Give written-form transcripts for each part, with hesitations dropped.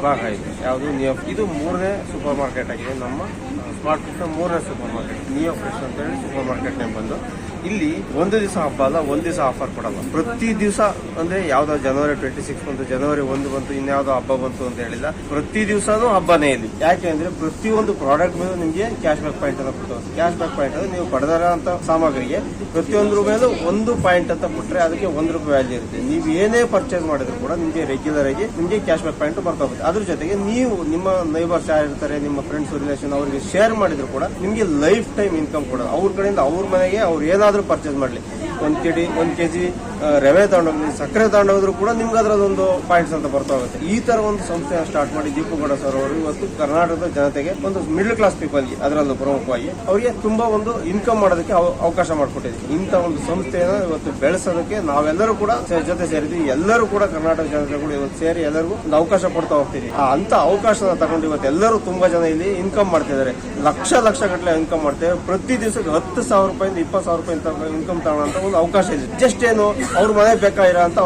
ಭಾಗ ಇದೆ. ಯಾವುದು ನಿಯೋ, ಇದು 3ನೇ ಸೂಪರ್ ಮಾರ್ಕೆಟ್ ಆಗಿದೆ. ನಮ್ಮ ಸ್ಮಾರ್ಟ್ ಫಿಟ್ನ 3ನೇ ಸೂಪರ್ ಮಾರ್ಕೆಟ್ ನಿಯೋ ಫ್ರೆಶ್ ಅಂತ ಹೇಳಿ ಸೂಪರ್ ಮಾರ್ಕೆಟ್ ನೇಮ್ ಬಂದು. ಇಲ್ಲಿ ಒಂದು ದಿವಸ ಹಬ್ಬ ಅಲ್ಲ, ಒಂದು ದಿವಸ ಆಫರ್ ಕೊಡಲ್ಲ. ಪ್ರತಿ ದಿವಸ ಅಂದ್ರೆ ಯಾವ್ದೋ ಜನವರಿ 26 ಬಂತು, ಜನವರಿ 1 ಬಂತು, ಇನ್ಯಾವುದೋ ಹಬ್ಬ ಬಂತು ಅಂತ ಹೇಳಿಲ್ಲ. ಪ್ರತಿ ದಿವಸನೂ ಹಬ್ಬನೇ ಇಲ್ಲಿ. ಯಾಕೆ ಅಂದ್ರೆ ಪ್ರತಿಯೊಂದು ಪ್ರಾಡಕ್ಟ್ ಮೇಲೆ ನಿಮಗೆ ಕ್ಯಾಶ್ ಬ್ಯಾಕ್ ಪಾಯಿಂಟ್ ಅಂತ ಕೊಡ್ತಾರೆ. ಕ್ಯಾಶ್ ಬ್ಯಾಕ್ ಪಾಯಿಂಟ್ ಅಂದ್ರೆ ನೀವು ಪಡೆದಿರೋ ಸಾಮಗ್ರಿಗೆ ಪ್ರತಿಯೊಂದ್ರ ಮೇಲೂ 1 ಪಾಯಿಂಟ್ ಅಂತ ಕೊಟ್ಟರೆ ಅದಕ್ಕೆ 1 ರೂಪಾಯಿ ವ್ಯಾಲ್ಯೂ ಇರುತ್ತೆ. ನೀವು ಏನೇ ಪರ್ಚೇಸ್ ಮಾಡಿದ್ರು ಕೂಡ ನಿಮಗೆ ರೆಗ್ಯುಲರ್ ಆಗಿ ನಿಮಗೆ ಕ್ಯಾಶ್ ಬ್ಯಾಕ್ ಪಾಯಿಂಟ್ ಬರ್ತಾ ಹೋಗುತ್ತೆ. ಅದ್ರ ಜೊತೆಗೆ ನೀವು ನಿಮ್ಮ ನೈಬರ್ಸ್ ಯಾರಿರ್ತಾರೆ, ನಿಮ್ಮ ಫ್ರೆಂಡ್ಸ್ ರಿಲೇಷನ್ ಅವರಿಗೆ ಶೇರ್ ಮಾಡಿದ್ರು ಕೂಡ ನಿಮಗೆ ಲೈಫ್ ಟೈಮ್ ಇನ್ಕಮ್ ಕೊಡೋದು. ಅವ್ರ ಕಡೆಯಿಂದ ಅವ್ರ ಮನೆಗೆ ಅವ್ರು ಏನಾದ್ರೂ ಪರ್ಚೇಸ್ ಮಾಡಲಿ, 1 ಕೆಜಿ ರವೆ ತಗೊಂಡೋಗ್ಲಿ, ಸಕ್ಕರೆ ತಗೊಂಡೋದ್ರು ಕೂಡ ನಿಮ್ಗೆ ಅದರದೊಂದು ಪಾಯಿಂಟ್ಸ್ ಅಂತ ಬರ್ತಾ ಹೋಗುತ್ತೆ. ಈ ತರ ಒಂದು ಸಂಸ್ಥೆಯನ್ನು ಸ್ಟಾರ್ಟ್ ಮಾಡಿ ದೀಪುಗೌಡ ಸರ್ ಅವರು ಇವತ್ತು ಕರ್ನಾಟಕದ ಜನತೆಗೆ ಒಂದು ಮಿಡಲ್ ಕ್ಲಾಸ್ ಪೀಪಲ್ಗೆ ಅದರಲ್ಲೂ ಪ್ರಮುಖವಾಗಿ ಅವರಿಗೆ ತುಂಬಾ ಒಂದು ಇನ್ಕಮ್ ಮಾಡೋದಕ್ಕೆ ಅವಕಾಶ ಮಾಡಿಕೊಟ್ಟಿದ್ದೀವಿ. ಇಂಥ ಒಂದು ಸಂಸ್ಥೆಯನ್ನು ಇವತ್ತು ಬೆಳೆಸೋದಕ್ಕೆ ನಾವೆಲ್ಲರೂ ಕೂಡ ಜೊತೆ ಸೇರಿದ್ವಿ. ಎಲ್ಲರೂ ಕೂಡ ಕರ್ನಾಟಕ ಜನತೆ ಕೂಡ ಇವತ್ತು ಸೇರಿ ಎಲ್ಲರಿಗೂ ಒಂದು ಅವಕಾಶ ಕೊಡ್ತಾ ಹೋಗ್ತೀವಿ. ಅಂತ ಅವಕಾಶನ ತಗೊಂಡು ಇವತ್ತು ಎಲ್ಲರೂ ತುಂಬಾ ಜನ ಇಲ್ಲಿ ಇನ್ಕಮ್ ಮಾಡ್ತಿದ್ದಾರೆ. ಲಕ್ಷ ಗಟ್ಟಲೆ ಇನ್ಕಮ್ ಮಾಡ್ತಾರೆ. ಪ್ರತಿ ದಿವಸಕ್ಕೆ 10,000 ರೂಪಾಯಿಂದ 20,000 ರೂಪಾಯಿ ಇನ್ಕಮ್ ತಗೊಳ್ಳೋಂತ ಒಂದು ಅವಕಾಶ ಇದೆ. ಜಸ್ಟ್ ಏನು ಅವ್ರ ಮನೆ ಬೇಕಾಗಿರೋಂತ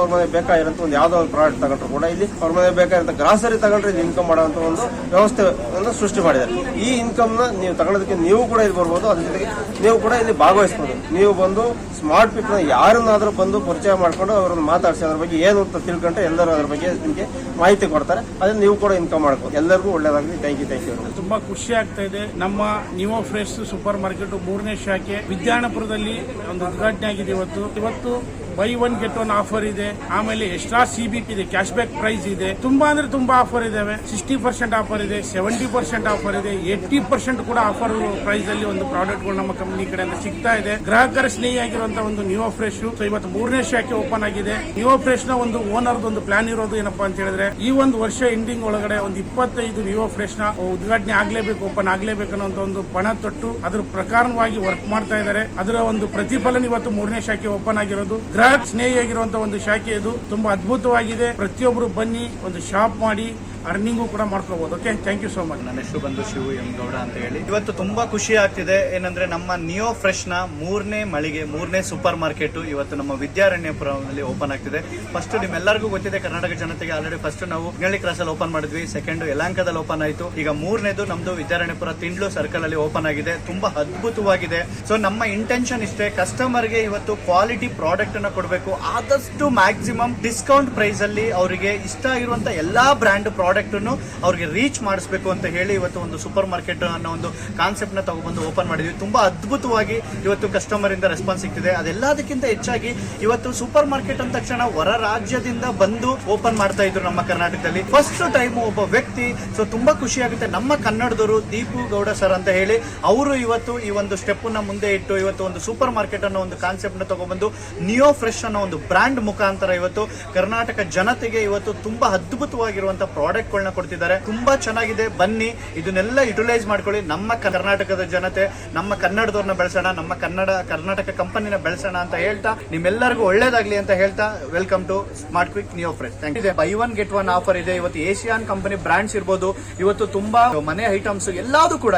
ಒಂದು ಯಾವ್ದೋ ಒಂದು ಪ್ರಾಡಕ್ಟ್ ತಗೊಂಡ್ರು ಕೂಡ ಇಲ್ಲಿ ಅವ್ರ ಮನೆ ಬೇಕಾಗಿರೋ ಗ್ರಾಸರಿ ತಗೊಂಡ್ರೆ ಇಲ್ಲಿ ಇನ್ಕಮ್ ಮಾಡೋಂತ ಒಂದು ವ್ಯವಸ್ಥೆಯನ್ನು ಸೃಷ್ಟಿ ಮಾಡಿದ್ದಾರೆ. ಈ ಇನ್ಕಮ್ ನ ನೀವು ತಗೊಳ್ಳೋದಕ್ಕೆ ನೀವು ಕೂಡ ಇಲ್ಲಿ ಬರ್ಬೋದು. ಅದ್ರ ಜೊತೆಗೆ ನೀವು ಕೂಡ ಇಲ್ಲಿ ಭಾಗವಹಿಸಬಹುದು. ನೀವು ಬಂದು ಸ್ಮಾರ್ಟ್ ಪಿಕ್ ನ ಯಾರನ್ನಾದ್ರೂ ಬಂದು ಪರಿಚಯ ಮಾಡ್ಕೊಂಡು ಅವರನ್ನು ಮಾತಾಡಿಸಿ ಅದ್ರ ಬಗ್ಗೆ ಏನು ಅಂತ ತಿಳ್ಕೊಂಡ್ರೆ ಎಲ್ಲರೂ ಅದ್ರ ಬಗ್ಗೆ ನಿಮಗೆ ಮಾಹಿತಿ ಕೊಡ್ತಾರೆ. ಅದನ್ನ ನೀವು ಕೂಡ ಇನ್ಕಮ್ ಮಾಡ್ಬೋದು. ಎಲ್ಲರಿಗೂ ಒಳ್ಳೇದಾಗಲಿ. Thank you. ತುಂಬಾ ಖುಷಿ ಆಗ್ತಾ ಇದೆ. ನಮ್ಮ ನಿಯೋ ಫ್ರೆಶ್ ಸೂಪರ್ ಮಾರ್ಕೆಟ್ 3ನೇ ಶಾಖೆ ವಿದ್ಯಾನಪುರದಲ್ಲಿ ಒಂದು ಉದ್ಘಾಟನೆ ಆಗಿದೆ. ಇವತ್ತು ಬೈ 1 get 1 ಆಫರ್ ಇದೆ. ಆಮೇಲೆ ಎಕ್ಸ್ಟ್ರಾ CBP ಇದೆ, ಕ್ಯಾಶ್ ಬ್ಯಾಕ್ ಪ್ರೈಸ್ ಇದೆ. ತುಂಬಾ ಅಂದ್ರೆ ತುಂಬಾ ಆಫರ್ ಇದಾವೆ. 60% ಆಫರ್ ಇದೆ, 70% ಆಫರ್ ಇದೆ, 80% ಕೂಡ ಆಫರ್ ಪ್ರೈಸ್ ಅಲ್ಲಿ ಒಂದು ಪ್ರಾಡಕ್ಟ್ ಗಳು ನಮ್ಮ ಕಂಪನಿ ಕಡೆಯಿಂದ ಸಿಗ್ತಾ ಇದೆ. ಗ್ರಾಹಕರ ಸ್ನೇಹಿಯಾಗಿರುವಂತಹ ಒಂದು ನಿಯೋ ಫ್ರೆಶ್ ಇವತ್ತು 3ನೇ ಶಾಖೆ ಓಪನ್ ಆಗಿದೆ. ನಿಯೋ ಫ್ರೆಶ್ ನ ಒಂದು ಓನರ್ ಒಂದು ಪ್ಲಾನ್ ಇರೋದು ಏನಪ್ಪಾ ಅಂತ ಹೇಳಿದ್ರೆ ಈ ಒಂದು ವರ್ಷ ಎಂಡಿಂಗ್ ಒಳಗಡೆ ಒಂದು 25 ನಿಯೋ ಫ್ರೆಶ್ ನ ಉದ್ಘಾಟನೆ ಆಗ್ಲೇಬೇಕು, ಓಪನ್ ಆಗ್ಲೇಬೇಕು ಅನ್ನೋ ಒಂದು ಪಣ ತೊಟ್ಟು ಅದ್ರ ಪ್ರಕಾರವಾಗಿ ವರ್ಕ್ ಮಾಡ್ತಾ ಇದ್ದಾರೆ. ಅದರ ಒಂದು ಪ್ರತಿಫಲನ ಇವತ್ತು 3ನೇ ಶಾಖೆ ಓಪನ್ ಆಗಿರೋದು. ಗ್ರಾಹಕ ಸ್ನೇಹಿಯಾಗಿರುವಂತಹ ಒಂದು ಶಾಖೆ ಇದು ತುಂಬಾ ಅದ್ಭುತವಾಗಿದೆ. ಪ್ರತಿಯೊಬ್ಬರು ಬನ್ನಿ, ಒಂದು ಶಾಪ್ ಮಾಡಿ ಅರ್ನಿಂಗು ಕೂಡ ಮಾಡ್ಕೋಬಹುದು. Okay, thank you so much. ನನ್ನ ಹೆಸರು ಬಂದು ಶಿವು ಎಂ ಗೌಡ ಅಂತ ಹೇಳಿ. ಇವತ್ತು ತುಂಬಾ ಖುಷಿ ಆಗ್ತಿದೆ. ಏನಂದ್ರೆ ನಮ್ಮ ನಿಯೋ ಫ್ರೆಶ್ ನ 3ನೇ ಮಳಿಗೆ, 3ನೇ ಸೂಪರ್ ಮಾರ್ಕೆಟ್ ಇವತ್ತು ನಮ್ಮ ವಿದ್ಯಾರಣ್ಯಪುರದಲ್ಲಿ ಓಪನ್ ಆಗ್ತಿದೆ. ಫಸ್ಟ್ ನಿಮ್ಮೆಲ್ಲರಿಗೂ ಗೊತ್ತಿದೆ, ಕರ್ನಾಟಕ ಜನತೆಗೆ ಆಲ್ರೆಡಿ ಫಸ್ಟ್ ನಾವು ಗಿರಣಿ ಕ್ರಾಸ್ ಅಲ್ಲಿ ಓಪನ್ ಮಾಡಿದ್ವಿ, ಸೆಕೆಂಡ್ ಯಲಹಂಕದಲ್ಲಿ ಓಪನ್ ಆಯಿತು. ಈಗ 3ನೇದು ನಮ್ದು ವಿದ್ಯಾರಣ್ಯಪುರ ತಿಂಡ್ಲು ಸರ್ಕಲ್ ಅಲ್ಲಿ ಓಪನ್ ಆಗಿದೆ. ತುಂಬಾ ಅದ್ಭುತವಾಗಿದೆ. ಸೊ ನಮ್ಮ ಇಂಟೆನ್ಷನ್ ಇಷ್ಟೇ, ಕಸ್ಟಮರ್ ಗೆ ಇವತ್ತು ಕ್ವಾಲಿಟಿ ಪ್ರಾಡಕ್ಟ್ ಅನ್ನ ಕೊಡಬೇಕು. ಆದಷ್ಟು ಮ್ಯಾಕ್ಸಿಮಮ್ ಡಿಸ್ಕೌಂಟ್ ಪ್ರೈಸ್ ಅಲ್ಲಿ ಅವರಿಗೆ ಇಷ್ಟ ಆಗಿರುವಂತ ಎಲ್ಲಾ ಬ್ರ್ಯಾಂಡ್ ಪ್ರಾಡಕ್ಟ್ ಅವ್ರಿಗೆ ರೀಚ್ ಮಾಡಿಸಬೇಕು ಅಂತ ಹೇಳಿ ಇವತ್ತು ಒಂದು ಸೂಪರ್ ಮಾರ್ಕೆಟ್ ಅನ್ನೋ ಒಂದು ಕಾನ್ಸೆಪ್ಟ್ ನ ತಗೊಬಂದು ಓಪನ್ ಮಾಡಿದ್ವಿ. ತುಂಬಾ ಅದ್ಭುತವಾಗಿ ಇವತ್ತು ಕಸ್ಟಮರ್ ಇಂದ ರೆಸ್ಪಾನ್ಸ್ ಸಿಗ್ತಿದೆ. ಅದೆಲ್ಲದಕ್ಕಿಂತ ಹೆಚ್ಚಾಗಿ ಇವತ್ತು ಸೂಪರ್ ಮಾರ್ಕೆಟ್ ಅಂದ ತಕ್ಷಣ ಹೊರ ರಾಜ್ಯದಿಂದ ಬಂದು ಓಪನ್ ಮಾಡ್ತಾ ಇದ್ರು ನಮ್ಮ ಕರ್ನಾಟಕದಲ್ಲಿ ಫಸ್ಟ್ ಟೈಮ್ ಒಬ್ಬ ವ್ಯಕ್ತಿ. ಸೊ ತುಂಬಾ ಖುಷಿ ಆಗುತ್ತೆ. ನಮ್ಮ ಕನ್ನಡದವರು ದೀಪುಗೌಡ ಸರ್ ಅಂತ ಹೇಳಿ ಅವರು ಇವತ್ತು ಈ ಒಂದು ಸ್ಟೆಪ್ ನ ಮುಂದೆ ಇಟ್ಟು ಇವತ್ತು ಒಂದು ಸೂಪರ್ ಮಾರ್ಕೆಟ್ ಅನ್ನೋ ಒಂದು ಕಾನ್ಸೆಪ್ಟ್ ನ ತಗೊಬಂದು ನಿಯೋ ಫ್ರೆಶ್ ಅನ್ನೋ ಒಂದು ಬ್ರಾಂಡ್ ಮುಖಾಂತರ ಇವತ್ತು ಕರ್ನಾಟಕ ಜನತೆಗೆ ಇವತ್ತು ತುಂಬಾ ಅದ್ಭುತವಾಗಿರುವಂತಹ ಪ್ರಾಡಕ್ಟ್ ಗಳನ್ನ ಕೊಡ್ತಿದ್ದಾರೆ. ತುಂಬಾ ಚೆನ್ನಾಗಿದೆ. ಬನ್ನಿ, ಇದನ್ನೆಲ್ಲ ಯುಟಿಲೈಸ್ ಮಾಡ್ಕೊಳ್ಳಿ. ನಮ್ಮ ಕರ್ನಾಟಕದ ಜನತೆ, ನಮ್ಮ ಕನ್ನಡದವ್ರನ್ನ ಬೆಳೆಸೋಣ, ನಮ್ಮ ಕರ್ನಾಟಕ ಕಂಪನಿನ ಬೆಳೆಸೋಣ ಅಂತ ಹೇಳ್ತಾ ನಿಮ್ಮೆಲ್ಲರಿಗೂ ಒಳ್ಳೇದಾಗ್ಲಿ ಅಂತ ಹೇಳ್ತಾ welcome to Smart Quick Neo Fresh. Thank you. Buy 1 get 1 offer ಇದೆ. ಇವತ್ತು ಏಷಿಯನ್ ಕಂಪನಿ ಬ್ರಾಂಡ್ಸ್ ಇರ್ಬೋದು, ಇವತ್ತು ತುಂಬಾ ಮನೆ ಐಟಮ್ಸ್ ಎಲ್ಲಾದು ಕೂಡ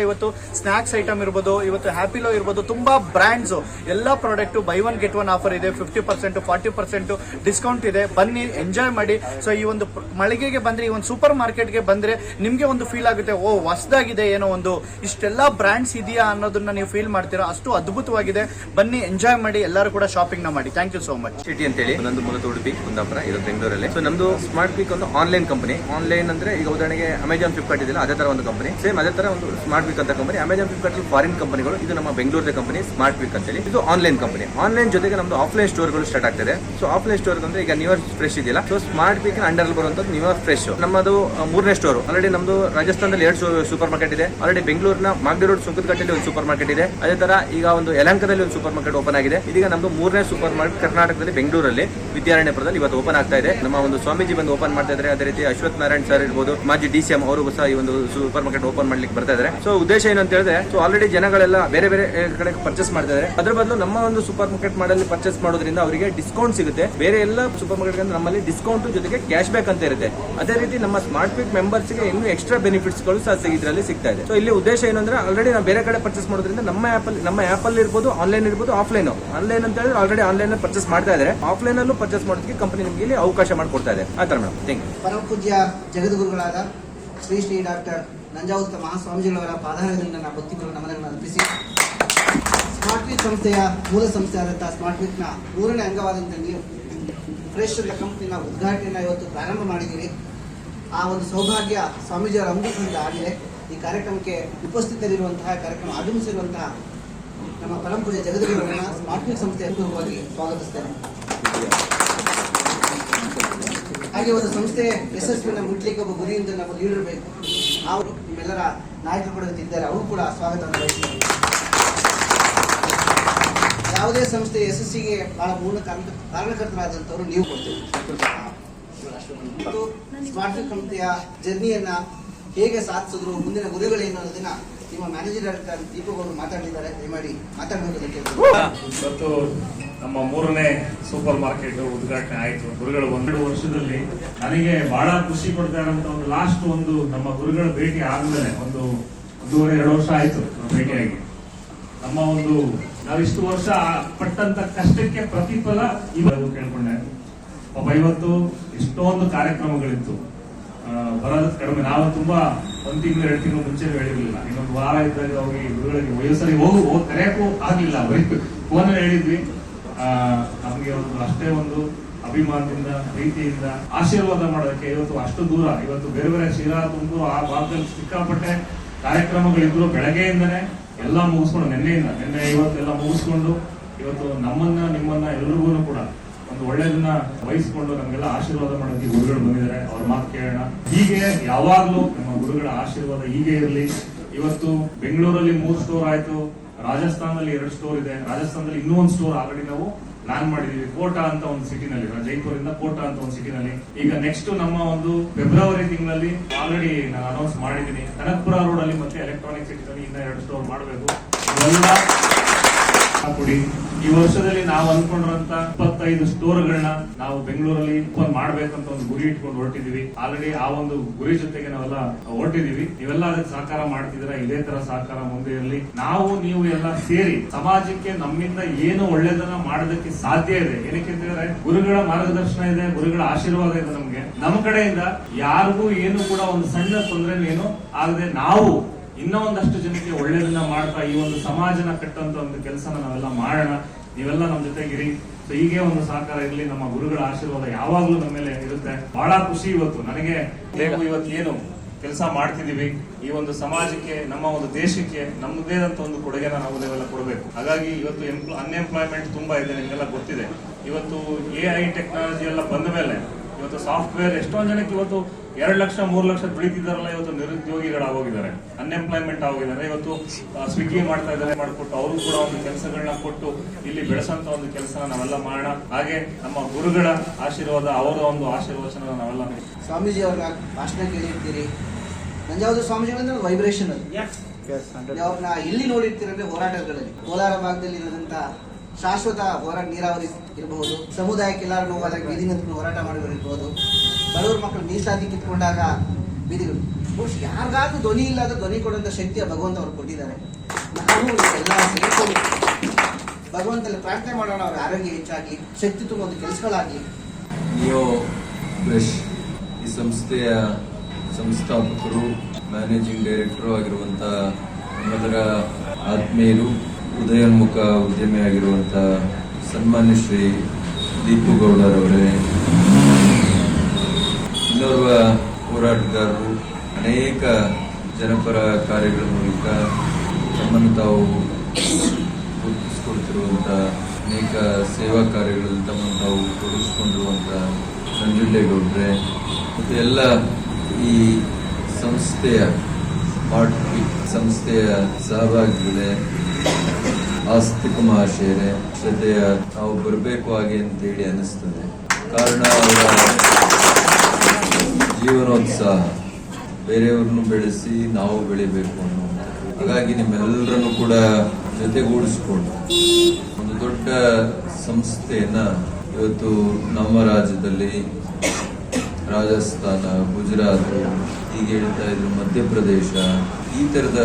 ಇವತ್ತು ಸ್ನಾಕ್ಸ್ ಐಟಮ್ ಇರ್ಬೋದು, ಇವತ್ತು ಹ್ಯಾಪಿಲೋ ಇರ್ಬೋದು, ತುಂಬಾ ಬ್ರಾಂಡ್ಸ್ ಎಲ್ಲಾ ಪ್ರಾಡಕ್ಟ್ ಬೈ 1 get 1 ಆಫರ್ ಇದೆ. 50% 40% ಡಿಸ್ಕೌಂಟ್ ಇದೆ. ಬನ್ನಿ, ಎಂಜಾಯ್ ಮಾಡಿ. ಸೊ ಈ ಒಂದು ಮಳಿಗೆಗೆ ಬಂದ್ರೆ, ಈ ಒಂದು ಸೂಪರ್ ಮಾರ್ಕೆಟ್ ಗೆ ಬಂದ್ರೆ ನಿಮ್ಗೆ ಒಂದು ಫೀಲ್ ಆಗುತ್ತೆ, ಓ ಹೊಸದಾಗಿದೆ, ಏನೋ ಒಂದು ಇಷ್ಟೆಲ್ಲಾ ಬ್ರಾಂಡ್ಸ್ ಇದೆಯಾ ಅನ್ನೋದನ್ನ ನೀವು ಫೀಲ್ ಮಾಡ್ತೀರಾ. ಅಷ್ಟು ಅದ್ಭುತವಾಗಿದೆ. ಬನ್ನಿ, ಎಂಜಾಯ್ ಮಾಡಿ, ಎಲ್ಲರೂ ಕೂಡ ಶಾಪಿಂಗ್ ನ ಮಾಡಿ. Thank you so much. City ಅಂತ ಹೇಳಿ ನಂದು ಮೂಲದ ಉಡುಪಿ ಕುಂದಾಪುರ, ಇದು ಬೆಂಗಳೂರಲ್ಲಿ. ಸೊ ನಮ್ದು ಸ್ಮಾರ್ಟ್ ಕ್ವಿಕ್ ಒಂದು ಆನ್ಲೈನ್ ಕಂಪನಿ. ಆನ್ಲೈನ್ ಅಂದ್ರೆ ಈಗ ಉದಾಹರಣೆಗೆ ಅಮೆಜಾನ್, ಫ್ಲಿಪ್ಕಾರ್ಟ್ ಇದೆಯಲ್ಲ, ಅದೇ ತರ ಒಂದು ಕಂಪನಿ. ಸೇಮ್ ಅದೇ ತರ ಒಂದು ಸ್ಮಾರ್ಟ್ ಕ್ವಿಕ್ ಅಂತ ಕಂಪನಿ. ಅಮೆಜಾನ್, ಫ್ಲಿಪ್ಕಾರ್ಟ್ ಫಾರಿನ್ ಕಂಪನಿಗಳು. ಇದು ನಮ್ಮ ಬೆಂಗಳೂರಿನ ಕಂಪನಿ ಸ್ಮಾರ್ಟ್ ಕ್ವಿಕ್ ಅಂತ ಹೇಳಿ. ಇದು ಆನ್ಲೈನ್ ಕಂಪನಿ. ಆನ್ಲೈನ್ ಜೊತೆಗೆ ನಮ್ದು ಆಫ್ಲೈನ್ ಸ್ಟೋರ್ಗಳು ಸ್ಟಾರ್ಟ್ ಆಗ್ತಿದೆ. ಸೊ ಆಫ್ಲೈನ್ ಸ್ಟೋರ್ ಅಂದ್ರೆ ಈಗ ನ್ಯೂಯರ್ ಫ್ರೆಶ್ ಇದೆಯಲ್ಲ, ಸೊ ಸ್ಮಾರ್ಟ್ ಕ್ವಿಕ್ ಅಂಡರ್ ಬರುವಂತದ್ದು ನ್ಯೂಯರ್ ಫ್ರೆಶ್. ನಮ್ಮದು 3ನೇ ಸ್ಟೋರ್. ಆಲ್ರೆಡಿ ನಮ್ದು ರಾಜಸ್ಥಾನದಲ್ಲಿ 2 ಸೂಪರ್ ಮಾರ್ಕೆಟ್ ಇದೆ. ಆಲ್ರೆಡಿ ಬೆಂಗಳೂರಿನ ಮಾಗಡಿ ರೋಡ್ ಸುಂಕದಕಟ್ಟೆಯಲ್ಲಿ ಒಂದು ಸೂಪರ್ ಮಾರ್ಕೆಟ್ ಇದೆ. ಅದೇ ತರ ಈಗ ಒಂದು ಯಲಹಂಕದಲ್ಲಿ ಒಂದು ಸೂಪರ್ ಮಾರ್ಕೆಟ್ ಓಪನ್ ಆಗಿದೆ. ಇದೀಗ ನಮ್ದು 3ನೇ ಸೂಪರ್ ಮಾರ್ಕೆಟ್ ಕರ್ನಾಟಕದಲ್ಲಿ ಬೆಂಗಳೂರಲ್ಲಿ ವಿದ್ಯಾರಣ್ಯಪುರದಲ್ಲಿ ಇವತ್ತು ಓಪನ್ ಆಗ್ತಾ ಇದೆ. ನಮ್ಮ ಒಂದು ಸ್ವಾಮೀಜಿ ಬಂದು ಓಪನ್ ಮಾಡ್ತಾ ಇದ್ದಾರೆ. ಅದೇ ರೀತಿ ಅಶ್ವಥ್ ನಾರಾಯಣ್ ಸರ್ ಇರ್ಬೋದು, ಮಾಜಿ DCM ಅವರು ಸಹ ಈ ಒಂದು ಸೂಪರ್ ಮಾರ್ಕೆಟ್ ಓಪನ್ ಮಾಡ್ಲಿಕ್ಕೆ ಬರ್ತಾ ಇದ್ದಾರೆ. ಸೊ ಉದ್ದೇಶ ಏನು ಅಂತ ಹೇಳಿದ್ರೆ, ಸೊ ಆಲ್ರೆಡಿ ಜನಗಳೆಲ್ಲ ಬೇರೆ ಬೇರೆ ಕಡೆ ಪರ್ಚೇಸ್ ಮಾಡ್ತಾ ಇದ್ದಾರೆ. ಅದ್ರ ಬದಲು ನಮ್ಮ ಒಂದು ಸೂಪರ್ ಮಾರ್ಕೆಟ್ ಮಾಡಲ್ಲಿ ಪರ್ಚೇಸ್ ಮಾಡೋದ್ರಿಂದ ಅವರಿಗೆ ಡಿಸ್ಕೌಂಟ್ ಸಿಗುತ್ತೆ. ಬೇರೆ ಎಲ್ಲ ಸೂಪರ್ ಮಾರ್ಕೆಟ್ ನಮ್ಮಲ್ಲಿ ಡಿಸ್ಕೌಂಟ್ ಜೊತೆಗೆ ಕ್ಯಾಶ್ ಬ್ಯಾಕ್ ಅಂತ ಇರುತ್ತೆ. ಅದೇ ಅದೇ ರೀತಿ ನಮ್ಮ ಸ್ಮಾರ್ಟ್ ಕ್ವಿಕ್ ಮೆಂಬರ್ಸ್ಗೆ ಇನ್ನೂ ಎಕ್ಸ್ಟ್ರಾ ಬೆನಿಫಿಟ್ಸ್ಗಳು ಸಹ ಇದರಲ್ಲಿ ಸಿಗ್ತಾ ಇದೆ. ಸೊ ಇಲ್ಲಿ ಉದ್ದೇಶ ಏನಂದ್ರೆ ಆಲ್ರೆಡಿ ನಾವು ಬೇರೆ ಕಡೆ ಪರ್ಚೇಸ್ ಮಾಡೋದ್ರಿಂದ ನಮ್ಮ ಆ್ಯಪಲ್ಲಿ ಇರ್ಬೋದು, ಆನ್ಲೈನ್ ಇರ್ಬೋದು, ಆಫ್ಲೈನ್ ಅಂತ ಹೇಳಿದ್ರೆ ಆಲ್ರೆಡಿ ಆನ್ಲೈನ್ ಪರ್ಚೇಸ್ ಮಾಡ್ತಾ ಇದ್ದಾರೆ. ಆಫ್ಲೈನ್ ಅಲ್ಲೂ ಪರ್ಚೇಸ್ ಮಾಡೋದಕ್ಕೆ ಕಂಪನಿ ನಿಮಗೆ ಇಲ್ಲಿ ಅವಕಾಶ ಮಾಡಿಕೊಡ್ತಾ ಇದೆ. ಆ ಥರ ಮೇಡಮ್. Thank you. ಪರಮ ಪೂಜ್ಯ ಜಗದ್ಗುರುಗಳಾದ ಶ್ರೀ ಡಾಕ್ಟರ್ ನಂಜಾವತ ಮಹಾಸ್ವಾಮೀಜಿಗಳವರ ಪಾದಾರದಿಂದ ನಾವು ಭಕ್ತಿಗಳು ನಮನಗಳನ್ನು ಅರ್ಪಿಸಿ ಸ್ಮಾರ್ಟ್ ವಿಕ್ ಸಂಸ್ಥೆಯ ಮೂಲ ಸಂಸ್ಥೆ ಆದಂತಹ ಸ್ಮಾರ್ಟ್ ವಿಕ್ನ 3ನೇ ಅಂಗವಾದಂತಹ ನೀವು ಫ್ರೆಶ್ ಅಂತ ಕಂಪ್ನಿನ ಉದ್ಘಾಟನೆಯನ್ನು ಇವತ್ತು ಪ್ರಾರಂಭ ಮಾಡಿದ್ದೀರಿ. ಆ ಒಂದು ಸೌಭಾಗ್ಯ ಸ್ವಾಮೀಜಿಯವರ ಅಮೃತದಿಂದ ಆಗಿದೆ. ಈ ಕಾರ್ಯಕ್ರಮಕ್ಕೆ ಉಪಸ್ಥಿತರಿರುವಂತಹ ಕಾರ್ಯಕ್ರಮ ಆಗಮಿಸಿರುವಂತಹ ನಮ್ಮ ಪರಮ ಪೂಜ್ಯ ಜಗದ್ಗುರುಗಳನ್ನ ಸ್ಮಾರ್ಟ್ ವಿಕ್ ಸಂಸ್ಥೆಯ ಪೂರ್ವವಾಗಿ ಸ್ವಾಗತಿಸ್ತೇನೆ. ಹಾಗೆ ಒಂದು ಸಂಸ್ಥೆ ಯಶಸ್ವಿನ ಮುಟ್ಲಿಕ್ಕೆ ಒಬ್ಬ ಗುರಿಯಿಂದ ನಾವು ಲೀಡರ್ ಬೇಕು. ಅವರು ನಿಮ್ಮೆಲ್ಲರ ನಾಯಕರು ಕೂಡ ಇದ್ದಾರೆ, ಅವರು ಕೂಡ ಸ್ವಾಗತವನ್ನು ಬಯಸ್ತಾರೆ. ಯಾವುದೇ ಸಂಸ್ಥೆ ಯಶಸ್ಸಿಗೆ ಬಹಳ ಮೂಲ ಕಾರಣಕರ್ತರಾದಂಥವ್ರು ನೀವು ಕೊಡ್ತೀವಿ. ಮತ್ತು ಸ್ಮಾರ್ಟ್ ವಿಕ್ ಸಂಸ್ಥೆಯ ಜರ್ನಿಯನ್ನ ಹೇಗೆ ಸಾಧಿಸಿದ್ರು, ಮುಂದಿನ ಗುರಿಗಳೇನು ಅನ್ನೋದನ್ನ ನಿಮ್ಮ ಮ್ಯಾನೇಜರ್ ಡೈರೆಕ್ಟರ್ ದೀಪಕ್ ಅವರು ಮಾತಾಡಿದ್ದಾರೆ. ದಯಮಾಡಿ ಮಾತಾಡೋದಕ್ಕೆ ಇವತ್ತು ನಮ್ಮ 3ನೇ ಸೂಪರ್ ಮಾರ್ಕೆಟ್ ಉದ್ಘಾಟನೆ ಆಯಿತು. ಗುರುಗಳು 1-2 ವರ್ಷದಲ್ಲಿ ನನಗೆ ಬಹಳ ಖುಷಿ ಕೊಡ್ತಾ ಇರೋಂಥ ಒಂದು ಲಾಸ್ಟ್ ಒಂದು ನಮ್ಮ ಗುರುಗಳ ಭೇಟಿ ಆದ್ಮೇಲೆ 1.5-2 ವರ್ಷ ಆಯ್ತು ಭೇಟಿಯಾಗಿ. ನಮ್ಮ ಒಂದು ನಾವಿಷ್ಟು ವರ್ಷ ಪಟ್ಟಂತ ಕಷ್ಟಕ್ಕೆ ಪ್ರತಿಫಲ ಇವತ್ತು ಕೇಳ್ಕೊಂಡೆ. ಪಾಪ ಇವತ್ತು ಎಷ್ಟೊಂದು ಕಾರ್ಯಕ್ರಮಗಳಿತ್ತು, ಬರೋದು ಕಡಿಮೆ. ನಾವು ತುಂಬಾ 1 ತಿಂಗಳು 2 ತಿಂಗಳು ಮುಂಚೆ ಹೇಳಿರ್ಲಿಲ್ಲ. ಇನ್ನೊಂದು ವಾರ ಇದ್ದಾಗ ಹೋಗಿ ಗುರುಗಳಿಗೆ ವಯಸ್ಸರಿ ಹೋಗಿ ಕರೆಯಕ್ಕೂ ಆಗ್ಲಿಲ್ಲ, ಫೋನಲ್ಲಿ ಹೇಳಿದ್ವಿ. ನಮ್ಗೆ ಒಂದು ಅಷ್ಟೇ ಒಂದು ಅಭಿಮಾನದಿಂದ, ಪ್ರೀತಿಯಿಂದ ಆಶೀರ್ವಾದ ಮಾಡೋದಕ್ಕೆ ಇವತ್ತು ಅಷ್ಟು ದೂರ, ಇವತ್ತು ಬೇರೆ ಬೇರೆ ಶಿರಾ, ತುಮಕೂರು ಆ ಭಾಗದಲ್ಲಿ ಸಿಕ್ಕಾಪಟ್ಟೆ ಕಾರ್ಯಕ್ರಮಗಳಿದ್ರು. ಬೆಳಗ್ಗೆಯಿಂದನೇ ಎಲ್ಲ ಮುಗಿಸ್ಕೊಂಡು ನಿನ್ನೆ ಇವತ್ತೆಲ್ಲ ಮುಗಿಸ್ಕೊಂಡು ಇವತ್ತು ನಿಮ್ಮನ್ನ ಎಲ್ರಿಗೂ ಕೂಡ ಒಂದು ಒಳ್ಳೆದನ್ನ ವಹಿಸ್ಕೊಂಡು ನಮ್ಗೆಲ್ಲ ಆಶೀರ್ವಾದ ಮಾಡೋದಕ್ಕೆ ಗುರುಗಳು ಬಂದಿದ್ದಾರೆ. ಅವ್ರ ಮಾತು ಕೇಳೋಣ. ಹೀಗೆ ಯಾವಾಗ್ಲೂ ನಮ್ಮ ಗುರುಗಳ ಆಶೀರ್ವಾದ ಹೀಗೆ ಇರಲಿ. ಇವತ್ತು ಬೆಂಗಳೂರಲ್ಲಿ 3 ಸ್ಟೋರ್ ಆಯ್ತು, ರಾಜಸ್ಥಾನದಲ್ಲಿ 2 ಸ್ಟೋರ್ ಇದೆ, ರಾಜಸ್ಥಾನದಲ್ಲಿ ಇನ್ನೂ 1 ಸ್ಟೋರ್ ಆಲ್ರೆಡಿ ನಾವು ಪ್ಲಾನ್ ಮಾಡಿದೀವಿ. ಕೋಟಾ ಅಂತ ಒಂದು ಸಿಟಿನಲ್ಲಿ, ಜೈಪುರಿಂದ ಕೋಟಾ ಅಂತ ಒಂದು ಸಿಟಿನಲ್ಲಿ. ಈಗ ನೆಕ್ಸ್ಟ್ ನಮ್ಮ ಒಂದು ಫೆಬ್ರವರಿ ತಿಂಗಳಲ್ಲಿ ಆಲ್ರೆಡಿ ನಾನು ಅನೌನ್ಸ್ ಮಾಡಿದ್ದೀನಿ. ಕನಕಪುರ ರೋಡ್ ಅಲ್ಲಿ ಮತ್ತೆ ಎಲೆಕ್ಟ್ರಾನಿಕ್ ಸಿಟಿನಲ್ಲಿ ಇನ್ನ 2 ಸ್ಟೋರ್ ಮಾಡಬೇಕು. ಇವೆಲ್ಲ ಕೊಡಿ. ಈ ವರ್ಷದಲ್ಲಿ ನಾವು ಅನ್ಕೊಂಡಿರಂತ 25 ಸ್ಟೋರ್ಗಳನ್ನ ನಾವು ಬೆಂಗಳೂರಲ್ಲಿ ಓಪನ್ ಮಾಡ್ಬೇಕಂತ ಒಂದು ಗುರಿ ಇಟ್ಕೊಂಡು ಹೊರಟಿದೀವಿ. ಆಲ್ರೆಡಿ ಆ ಒಂದು ಗುರಿ ಜೊತೆಗೆ ನಾವೆಲ್ಲ ಹೊರಟಿದೀವಿ. ನೀವೆಲ್ಲ ಅದಕ್ಕೆ ಸಹಕಾರ ಮಾಡ್ತಿದ್ದೀರಾ. ಇದೇ ತರ ಸಹಕಾರ ಮುಂದೆ ಇರಲಿ. ನೀವು ಎಲ್ಲ ಸೇರಿ ಸಮಾಜಕ್ಕೆ ನಮ್ಮಿಂದ ಏನು ಒಳ್ಳೇದನ್ನ ಮಾಡೋದಕ್ಕೆ ಸಾಧ್ಯ ಇದೆ. ಏನಕ್ಕೆ ಅಂತ ಹೇಳಿದ್ರೆ ಗುರುಗಳ ಮಾರ್ಗದರ್ಶನ ಇದೆ, ಗುರುಗಳ ಆಶೀರ್ವಾದ ಇದೆ. ನಮ್ಗೆ ನಮ್ಮ ಕಡೆಯಿಂದ ಯಾರಿಗೂ ಏನು ಕೂಡ ಒಂದು ಸಣ್ಣ ತೊಂದರೆ ಏನು ಆಗದೆ ನಾವು ಇನ್ನೂ ಒಂದಷ್ಟು ಜನಕ್ಕೆ ಒಳ್ಳೇದನ್ನ ಮಾಡ್ತಾ ಈ ಒಂದು ಸಮಾಜನ ಕಟ್ಟಂತ ಒಂದು ಕೆಲಸನ ನಾವೆಲ್ಲ ಮಾಡೋಣ. ನೀವೆಲ್ಲ ನಮ್ಮ ಜೊತೆಗಿರಿ. ಸೊ ಹೀಗೆ ಒಂದು ಸಹಕಾರ ಇರಲಿ. ನಮ್ಮ ಗುರುಗಳ ಆಶೀರ್ವಾದ ಯಾವಾಗ್ಲೂ ನಮ್ಮ ಮೇಲೆ ಇರುತ್ತೆ. ಬಹಳ ಖುಷಿ ಇವತ್ತು ನನಗೆ. ಇವತ್ತು ಏನು ಕೆಲಸ ಮಾಡ್ತಿದೀವಿ ಈ ಒಂದು ಸಮಾಜಕ್ಕೆ, ನಮ್ಮ ಒಂದು ದೇಶಕ್ಕೆ ನಮ್ಮದೇ ಅಂತ ಒಂದು ಕೊಡುಗೆನ ನಾವು ನೀವೆಲ್ಲ ಕೊಡಬೇಕು. ಹಾಗಾಗಿ ಇವತ್ತು ಅನ್ಎಂಪ್ಲಾಯ್ಮೆಂಟ್ ತುಂಬಾ ಇದೆ, ನಿಮಗೆಲ್ಲ ಗೊತ್ತಿದೆ. ಇವತ್ತು AI ಟೆಕ್ನಾಲಜಿ ಎಲ್ಲ ಬಂದ ಮೇಲೆ ಇವತ್ತು ಸಾಫ್ಟ್ವೇರ್ ಎಷ್ಟೊಂದು ಜನಕ್ಕೆ ಇವತ್ತು 2 ಲಕ್ಷ 3 ಲಕ್ಷ ದುಡಿತಿದಾರಲ್ಲ, ಇವತ್ತು ನಿರುದ್ಯೋಗಿಗಳಾಗೋಗಿದ್ದಾರೆ, ಅನ್ಎಂಪ್ಲಾಯ್ಮೆಂಟ್ ಆಗೋಗಿದ್ದಾರೆ. ಇವತ್ತು ಸ್ವಿಗ್ಗಿ ಮಾಡ್ತಾ ಇದ್ದಾರೆ, ಮಾಡಿಕೊಟ್ಟು ಅವರು ಕೂಡ ಒಂದು ಕೆಲಸಗಳನ್ನ ಕೊಟ್ಟು ಇಲ್ಲಿ ಬೆಳೆಸಂತ ಒಂದು ಕೆಲಸ ನಾವೆಲ್ಲ ಮಾಡೋಣ. ಹಾಗೆ ನಮ್ಮ ಗುರುಗಳ ಆಶೀರ್ವಾದ, ಅವರ ಒಂದು ಆಶೀರ್ವಚನ ನಾವೆಲ್ಲ. ಸ್ವಾಮೀಜಿ ಅವರ ಭಾಷಣ ಕೇಳಿರ್ತೀರಿ. ನಂಜಾವತ ಸ್ವಾಮೀಜಿಗಳಿಂದ ವೈಬ್ರೇಷನ್ ಅದು ಅವ್ರನ್ನ ಎಲ್ಲಿ ನೋಡಿರ್ತೀರಂದ್ರೆ ಹೋರಾಟಗಳಲ್ಲಿ. ಕೋಲಾರ ಭಾಗದಲ್ಲಿ ಇರೋದಂತ ಶಾಶ್ವತ ಹೋರಾಟ, ನೀರಾವರಿ ಇರಬಹುದು, ಸಮುದಾಯಕ್ಕೆ ಎಲ್ಲರೂ ನೋವಾದಾಗ ಬೀದಿ ನಿಂತು ಹೋರಾಟ ಮಾಡಿರಬಹುದು, ಬಡವರ ಮಕ್ಕಳು ಮೀಸಲಾತಿ ಕಿತ್ಕೊಂಡಾಗ ಬೀದಿಗಳು. ಯಾರಿಗಾದ್ರೂ ಧ್ವನಿ ಇಲ್ಲದ ಧ್ವನಿ ಕೊಡುವಂತ ಶಕ್ತಿಯ ಭಗವಂತ ಅವ್ರು ಕೊಟ್ಟಿದ್ದಾರೆ. ನಾವು ಎಲ್ಲ ಸೇರಿಕೊಂಡು ಭಗವಂತಲ್ಲಿ ಪ್ರಾರ್ಥನೆ ಮಾಡೋಣ, ಅವ್ರ ಆರೋಗ್ಯ ಹೆಚ್ಚಾಗಿ, ಶಕ್ತಿ ತುಂಬ ಒಂದು ಕೆಲಸಗಳಾಗಿ. ನಿಯೋ ಫ್ರೆಶ್ ಈ ಸಂಸ್ಥೆಯ ಸಂಸ್ಥಾಪಕರು, ಮ್ಯಾನೇಜಿಂಗ್ ಡೈರೆಕ್ಟರು ಆಗಿರುವಂತಹ ನಮ್ಮೆಲ್ಲರ ಆತ್ಮೀಯರು, ಉದಯೋನ್ಮುಖ ಉದ್ಯಮಿ ಆಗಿರುವಂಥ ಸನ್ಮಾನ್ಯ ಶ್ರೀ ದೀಪು ಗೌಡರವರೇ, ಇನ್ನೋರ್ವ ಹೋರಾಟಗಾರರು, ಅನೇಕ ಜನಪರ ಕಾರ್ಯಗಳ ಮೂಲಕ ತಮ್ಮನ್ನು ತಾವು ಗುರುತಿಸಿಕೊಳ್ತಿರುವಂಥ ಅನೇಕ ಸೇವಾ ಕಾರ್ಯಗಳಲ್ಲಿ ತಮ್ಮನ್ನು ತಾವು ತೊಡಗಿಸಿಕೊಂಡಿರುವಂಥ ನಂಜುಂಡೇಗೌಡ್ರೆ ಮತ್ತು ಎಲ್ಲ ಈ ಸಂಸ್ಥೆಯ ಸ್ಮಾರ್ಟ್ ವಿಕ್ ಸಂಸ್ಥೆಯ ಸಹಭಾಗಿಗಳೇ, ಆಸ್ತಿಕ ಮಹಾಶಯರೇ, ಶ್ರದ್ಧೆಯ ನಾವು ಬರಬೇಕು ಹಾಗೆ ಅಂತೇಳಿ ಅನಿಸ್ತದೆ. ಕಾರಣ ಅವರ ಜೀವನೋತ್ಸಾಹ, ಬೇರೆಯವ್ರನ್ನು ಬೆಳೆಸಿ ನಾವು ಬೆಳಿಬೇಕು ಅನ್ನೋ. ಹಾಗಾಗಿ ನಿಮ್ಮೆಲ್ಲರನ್ನು ಕೂಡ ಜೊತೆಗೂಡಿಸ್ಕೊಂಡು ಒಂದು ದೊಡ್ಡ ಸಂಸ್ಥೆಯನ್ನ ಇವತ್ತು ನಮ್ಮ ರಾಜ್ಯದಲ್ಲಿ ರಾಜಸ್ಥಾನ, ಗುಜರಾತ್, ಹೀಗೆ ಹೇಳ್ತಾ ಇದ್ರು ಮಧ್ಯಪ್ರದೇಶ, ಈ ಥರದ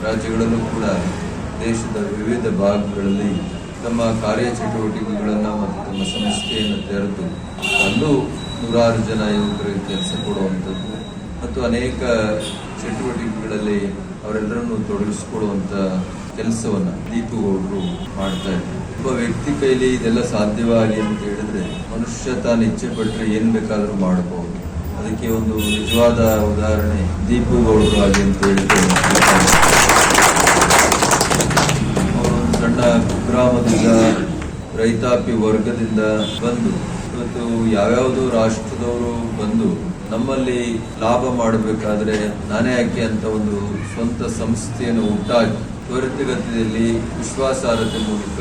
ರಾಜ್ಯಗಳಲ್ಲೂ ಕೂಡ ದೇಶದ ವಿವಿಧ ಭಾಗಗಳಲ್ಲಿ ತಮ್ಮ ಕಾರ್ಯಚಟುವಟಿಕೆಗಳನ್ನು ಮತ್ತು ತಮ್ಮ ಸಂಸ್ಥೆಯನ್ನು ತೆರೆದು ಅಲ್ಲೂ ನೂರಾರು ಜನ ಯುವಕರಿಗೆ ಕೆಲಸ ಕೊಡುವಂಥದ್ದು ಮತ್ತು ಅನೇಕ ಚಟುವಟಿಕೆಗಳಲ್ಲಿ ಅವರೆಲ್ಲರನ್ನು ತೊಡಗಿಸಿಕೊಳ್ಳುವಂಥ ಕೆಲಸವನ್ನು ದೀಪುಗೌಡರು ಮಾಡ್ತಾ ಇದ್ರು. ಒಬ್ಬ ವ್ಯಕ್ತಿ ಕೈಲಿ ಇದೆಲ್ಲ ಸಾಧ್ಯವಾಗಿ ಅಂತ ಹೇಳಿದ್ರೆ ಮನುಷ್ಯ ತಾನು ಇಚ್ಛೆ ಪಟ್ಟರೆ ಏನು ಬೇಕಾದರೂ ಮಾಡಬಹುದು. ಅದಕ್ಕೆ ಒಂದು ನಿಜವಾದ ಉದಾಹರಣೆ ದೀಪುಗೌಡರು ಹಾಗೆ ಅಂತ ಹೇಳಿದ್ರೆ, ಅವರೊಂದು ಸಣ್ಣ ಕುಗ್ರಾಮದಿಂದ ರೈತಾಪಿ ವರ್ಗದಿಂದ ಬಂದು ಇವತ್ತು ಯಾವ್ಯಾವುದೋ ರಾಷ್ಟ್ರದವರು ಬಂದು ನಮ್ಮಲ್ಲಿ ಲಾಭ ಮಾಡಬೇಕಾದ್ರೆ ನಾನೇ ಯಾಕೆ ಅಂತ ಒಂದು ಸ್ವಂತ ಸಂಸ್ಥೆಯನ್ನು ಹುಟ್ಟಾಕಿ ತ್ವರಿತಗತಿಯಲ್ಲಿ ವಿಶ್ವಾಸಾರ್ಹತೆ ಮೂಲಕ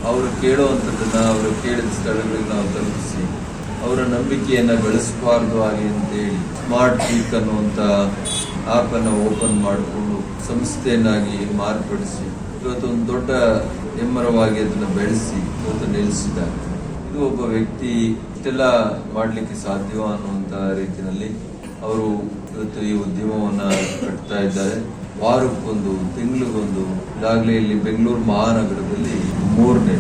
ಅವರು ಕೇಳುವಂಥದ್ದನ್ನ ಅವರು ಕೇಳಿದ ಸ್ಥಳಗಳಿಗೆ ನಾವು ತಲುಪಿಸಿ ಅವರ ನಂಬಿಕೆಯನ್ನು ಬೆಳೆಸಬಾರ್ದು ಹಾಗೆ ಅಂತೇಳಿ ಸ್ಮಾರ್ಟ್ ಪೀಕ್ ಅನ್ನುವಂಥ ಆ್ಯಪನ್ನು ಓಪನ್ ಮಾಡಿಕೊಂಡು ಸಂಸ್ಥೆಯನ್ನಾಗಿ ಮಾರ್ಪಡಿಸಿ ಇವತ್ತು ಒಂದು ದೊಡ್ಡ ಹೆಮ್ಮರವಾಗಿ ಅದನ್ನು ಬೆಳೆಸಿ ಇವತ್ತು ನಿಲ್ಲಿಸಿದ್ದಾರೆ. ಇದು ಒಬ್ಬ ವ್ಯಕ್ತಿ ಇಷ್ಟೆಲ್ಲ ಮಾಡಲಿಕ್ಕೆ ಸಾಧ್ಯ ಅನ್ನುವಂಥ ರೀತಿಯಲ್ಲಿ ಅವರು ಇವತ್ತು ಈ ಉದ್ಯಮವನ್ನು ಕಟ್ತಾ ಇದ್ದಾರೆ. ವಾರಕ್ಕೊಂದು, ತಿಂಗಳಿಗೊಂದು, ಇದಾಗಲೇ ಇಲ್ಲಿ ಬೆಂಗಳೂರು ಮಹಾನಗರದಲ್ಲಿ 3ನೇ,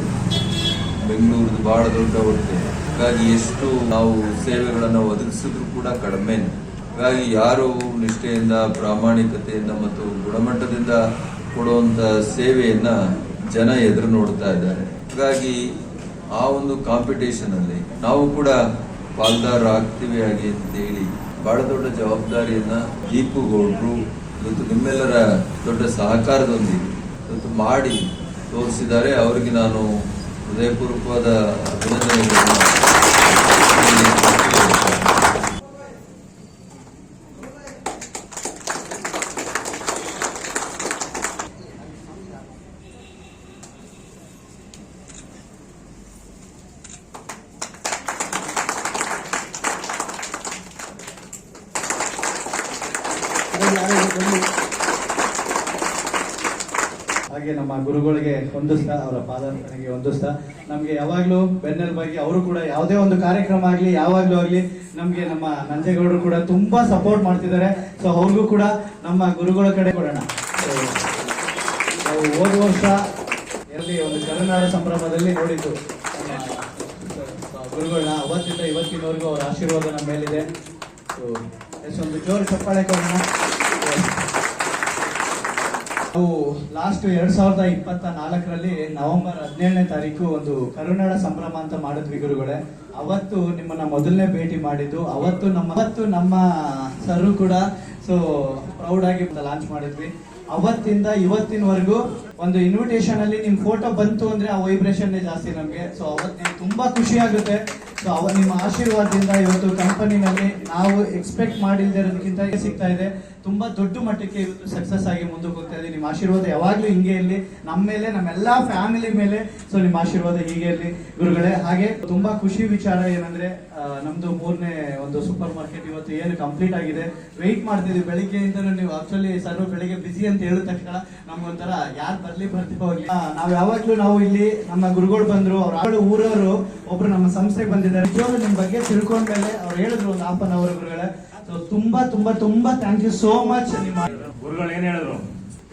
ಬೆಂಗಳೂರದು ಬಹಳ ದೊಡ್ಡ ಹೊಟ್ಟೆ. ಹಾಗಾಗಿ ಎಷ್ಟು ನಾವು ಸೇವೆಗಳನ್ನು ಒದಗಿಸಿದ್ರು ಕೂಡ ಕಡಿಮೆ. ಹಾಗಾಗಿ ಯಾರು ನಿಷ್ಠೆಯಿಂದ, ಪ್ರಾಮಾಣಿಕತೆಯಿಂದ ಮತ್ತು ಗುಣಮಟ್ಟದಿಂದ ಕೊಡುವಂಥ ಸೇವೆಯನ್ನ ಜನ ಎದುರು ನೋಡ್ತಾ ಇದ್ದಾರೆ. ಹಾಗಾಗಿ ಆ ಒಂದು ಕಾಂಪಿಟೇಷನ್ ಅಲ್ಲಿ ನಾವು ಕೂಡ ಪಾಲ್ದಾರ ಆಗ್ತೀವಿ ಹಾಗೆ ಅಂತೇಳಿ ಬಹಳ ದೊಡ್ಡ ಜವಾಬ್ದಾರಿಯನ್ನ ದೀಪುಗೌಡರು ಇವತ್ತು ನಿಮ್ಮೆಲ್ಲರ ದೊಡ್ಡ ಸಹಕಾರದೊಂದಿಗೆ ಇವತ್ತು ಮಾಡಿ ತೋರಿಸಿದ್ದಾರೆ. ಅವರಿಗೆ ನಾನು ಹೃದಯಪೂರ್ವಕವಾದ ಅಭಿನಂದನೆಗಳನ್ನು ಹಾಗೆ ನಮ್ಮ ಗುರುಗಳಿಗೆ ಹೊಂದಿಸ್ತಾ, ಅವರ ಪಾದಾರ್ಪಣೆಗೆ ಹೊಂದಿಸ್ತಾ, ನಮ್ಗೆ ಯಾವಾಗ್ಲೂ ಬೆನ್ನೆಲುಬಾಗಿ ಅವರು ಕೂಡ ಯಾವುದೇ ಒಂದು ಕಾರ್ಯಕ್ರಮ ಆಗ್ಲಿ ಯಾವಾಗ್ಲೂ ಆಗ್ಲಿ ನಮ್ಗೆ ನಮ್ಮ ನಂಜೇಗೌಡರು ಕೂಡ ತುಂಬಾ ಸಪೋರ್ಟ್ ಮಾಡ್ತಿದ್ದಾರೆ. ಸೊ ಅವ್ರಿಗೂ ಕೂಡ ನಮ್ಮ ಗುರುಗಳ ಕಡೆ ಕೊಡೋಣ. ನಾವು ಹೋದ ವರ್ಷ ಎಲ್ಲಿ ಒಂದು ಕರುನಾಡ ಸಂಭ್ರಮದಲ್ಲಿ ನೋಡಿದ್ದು ಗುರುಗಳನ್ನ, ಅವತ್ತಿಂದ ಇವತ್ತಿನವರೆಗೂ ಅವರ ಆಶೀರ್ವಾದ ನಮ್ಮ ಮೇಲಿದೆ. ಸೊ ಒಂದು ಜೋರು ಚಪ್ಪಾಳೆ ಕೊಡೋಣ. ನಾವು ಲಾಸ್ಟ್ 2024ರಲ್ಲಿ ನವೆಂಬರ್ 17ನೇ ತಾರೀಕು ಒಂದು ಕರುನಾಡ ಸಂಭ್ರಮ ಅಂತ ಮಾಡಿದ್ವಿ ಗುರುಗಳೇ. ಅವತ್ತು ನಿಮ್ಮನ್ನ ಮೊದಲನೇ ಭೇಟಿ ಮಾಡಿದ್ದು, ಅವತ್ತು ನಮ್ಮ ಸರ್ ಕೂಡ ಸೊ ಪ್ರೌಡ್ ಆಗಿ ಲಾಂಚ್ ಮಾಡಿದ್ವಿ. ಅವತ್ತಿಂದ ಇವತ್ತಿನವರೆಗೂ ಒಂದು ಇನ್ವಿಟೇಷನ್ ಅಲ್ಲಿ ನಿಮ್ ಫೋಟೋ ಬಂತು ಅಂದ್ರೆ ಆ ವೈಬ್ರೇಷನ್ ಜಾಸ್ತಿ ನಮ್ಗೆ. ಸೊ ಅವತ್ತು ತುಂಬಾ ಖುಷಿ ಆಗುತ್ತೆ. ಸೊ ನಿಮ್ಮ ಆಶೀರ್ವಾದದಿಂದ ಇವತ್ತು ಕಂಪನಿನಲ್ಲಿ ನಾವು ಎಕ್ಸ್ಪೆಕ್ಟ್ ಮಾಡಿಲ್ದಿರೋದಕ್ಕಿಂತ ಸಿಗ್ತಾ ಇದೆ. ತುಂಬಾ ದೊಡ್ಡ ಮಟ್ಟಕ್ಕೆ ಇವತ್ತು ಸಕ್ಸಸ್ ಆಗಿ ಮುಂದಕ್ಕೆ ಹೋಗ್ತಾ ಇದೆ. ನಿಮ್ಮ ಆಶೀರ್ವಾದ ಯಾವಾಗ್ಲೂ ಹಿಂಗೆ ಇರಲಿ ನಮ್ಮ ಮೇಲೆ, ನಮ್ಮೆಲ್ಲಾ ಫ್ಯಾಮಿಲಿ ಮೇಲೆ. ಸೊ ನಿಮ್ಮ ಆಶೀರ್ವಾದ ಹೀಗೆ ಇರಲಿ ಗುರುಗಳೇ. ಹಾಗೆ ತುಂಬಾ ಖುಷಿ ವಿಚಾರ ಏನಂದ್ರೆ ನಮ್ದು 3ನೇ ಒಂದು ಸೂಪರ್ ಮಾರ್ಕೆಟ್ ಇವತ್ತು ಏನು ಕಂಪ್ಲೀಟ್ ಆಗಿದೆ. ವೆಯ್ಟ್ ಮಾಡ್ತಿದ್ವಿ ಬೆಳಿಗ್ಗೆಯಿಂದ. ನೀವು ಆಕ್ಚುಲಿ ಸರ್ ಬೆಳಿಗ್ಗೆ ಬಿಸಿ ಅಂತ ಹೇಳಿದ ತಕ್ಷಣ ನಮ್ಗೊಂಥರ ಯಾರು ಬರ್ತೀವಿ ಹೋಗ್ಲಿ. ನಾವು ಇಲ್ಲಿ ನಮ್ಮ ಗುರುಗಳು ಬಂದ್ರು, ಅವ್ರ ಊರವರು ಒಬ್ರು ನಮ್ಮ ಸಂಸ್ಥೆಗೆ ಬಂದಿದ್ದಾರೆ. ನಿಜವಾಗ್ಲೂ ನಿಮ್ ಬಗ್ಗೆ ತಿಳ್ಕೊಂಡ್ಮೇಲೆ ಅವ್ರು ಹೇಳಿದ್ರು ಒಂದು 1/2 hour ಗುರುಗಳೇ. ಸೊ ತುಂಬಾ ತುಂಬಾ ತುಂಬಾ ಥ್ಯಾಂಕ್ ಯು ಸೋ ಮಚ್. ನಿಮ್ಮ ಗುರುಗಳು ಏನ್ ಹೇಳಿದ್ರು,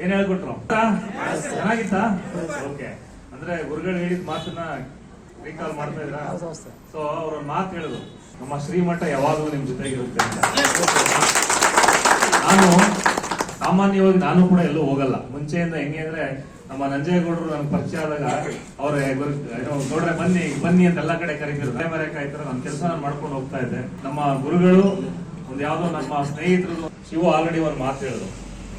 ಏನ್ ಹೇಳ್ಕೊಟ್ರು, ಚೆನ್ನಾಗಿತ್ತಾ? ಓಕೆ. ಅಂದ್ರೆ ಗುರುಗಳು ಹೇಳಿದ ಮಾತನ್ನ ರೀಕಾಲ್ ಮಾಡ್ತಾ ಇದ್ರ. ಸೊ ಅವ್ರ ಮಾತು ಹೇಳಿದ್ರು, ನಮ್ಮ ಶ್ರೀಮಠ ಯಾವಾಗಲೂ ನಿಮ್ ಜೊತೆಗಿರುತ್ತೆ ಅಂತ. ನಾನು ಸಾಮಾನ್ಯವಾಗಿ ನಾನು ಕೂಡ ಎಲ್ಲೂ ಹೋಗಲ್ಲ. ಮುಂಚೆಯಿಂದ ಹೆಂಗೆ ಅಂದ್ರೆ ನಮ್ಮ ನಂಜೇಗೌಡರು ನನ್ಗೆ ಪರಿಚಯ ಆದಾಗ ಅವ್ರ ನೋಡ್ರೆ ಬನ್ನಿ ಅಂತ ಎಲ್ಲಾ ಕಡೆ ಕರೀತಿದ್ರು. ಮರೆಕಾಯ್ತಾರೆ ನನ್ನ ಕೆಲಸ ನಾನು ಮಾಡ್ಕೊಂಡು ಹೋಗ್ತಾ ಇದ್ದೆ. ನಮ್ಮ ಗುರುಗಳು ಒಂದ್ ಯಾವ್ದೋ ನಮ್ಮ ಸ್ನೇಹಿತರು ಶಿವ ಆಲ್ರೆಡಿ ಒಂದು ಮಾತು ಹೇಳಿದ್ರು,